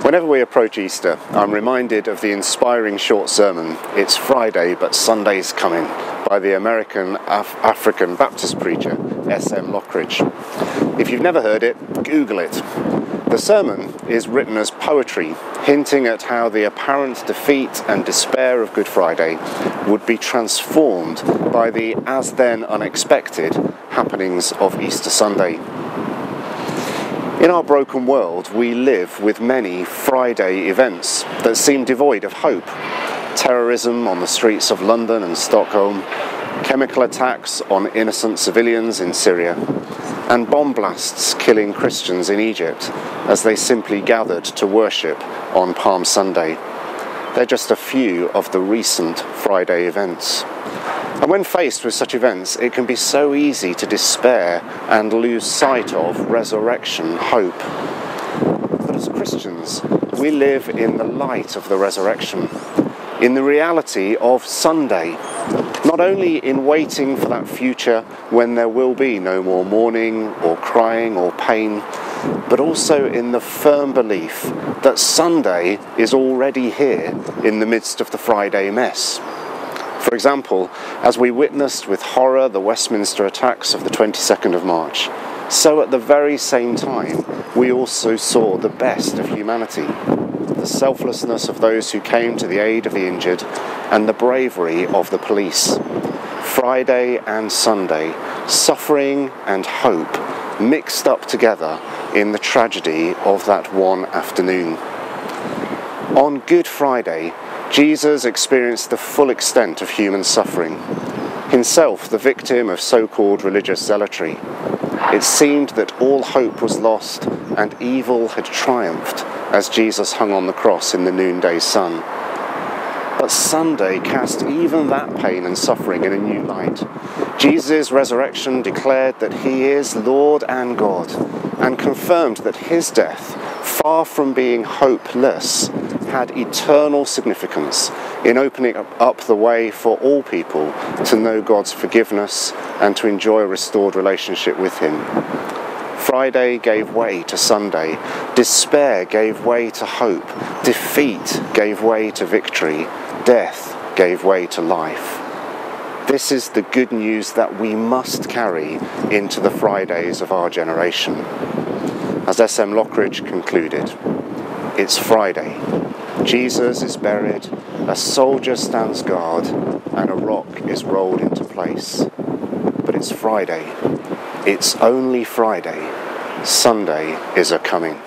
Whenever we approach Easter, I'm reminded of the inspiring short sermon, "It's Friday, but Sunday's Coming," by the American African Baptist preacher S.M. Lockridge. If you've never heard it, Google it. The sermon is written as poetry, hinting at how the apparent defeat and despair of Good Friday would be transformed by the as-then unexpected happenings of Easter Sunday. In our broken world, we live with many Friday events that seem devoid of hope. Terrorism on the streets of London and Stockholm, chemical attacks on innocent civilians in Syria, and bomb blasts killing Christians in Egypt as they simply gathered to worship on Palm Sunday. They're just a few of the recent Friday events. And when faced with such events, it can be so easy to despair and lose sight of resurrection hope. But as Christians, we live in the light of the resurrection, in the reality of Sunday, not only in waiting for that future when there will be no more mourning or crying or pain, but also in the firm belief that Sunday is already here in the midst of the Friday mess. For example, as we witnessed with horror the Westminster attacks of the 22nd of March, so at the very same time we also saw the best of humanity, the selflessness of those who came to the aid of the injured, and the bravery of the police. Friday and Sunday, suffering and hope mixed up together in the tragedy of that one afternoon. On Good Friday, Jesus experienced the full extent of human suffering, himself the victim of so-called religious zealotry. It seemed that all hope was lost and evil had triumphed as Jesus hung on the cross in the noonday sun. But Sunday cast even that pain and suffering in a new light. Jesus' resurrection declared that he is Lord and God, and confirmed that his death, far from being hopeless, had eternal significance in opening up the way for all people to know God's forgiveness and to enjoy a restored relationship with him. Friday gave way to Sunday, despair gave way to hope, defeat gave way to victory, death gave way to life. This is the good news that we must carry into the Fridays of our generation. As S.M. Lockridge concluded, it's Friday. Jesus is buried, a soldier stands guard, and a rock is rolled into place. But it's Friday. It's only Friday. Sunday is a-coming.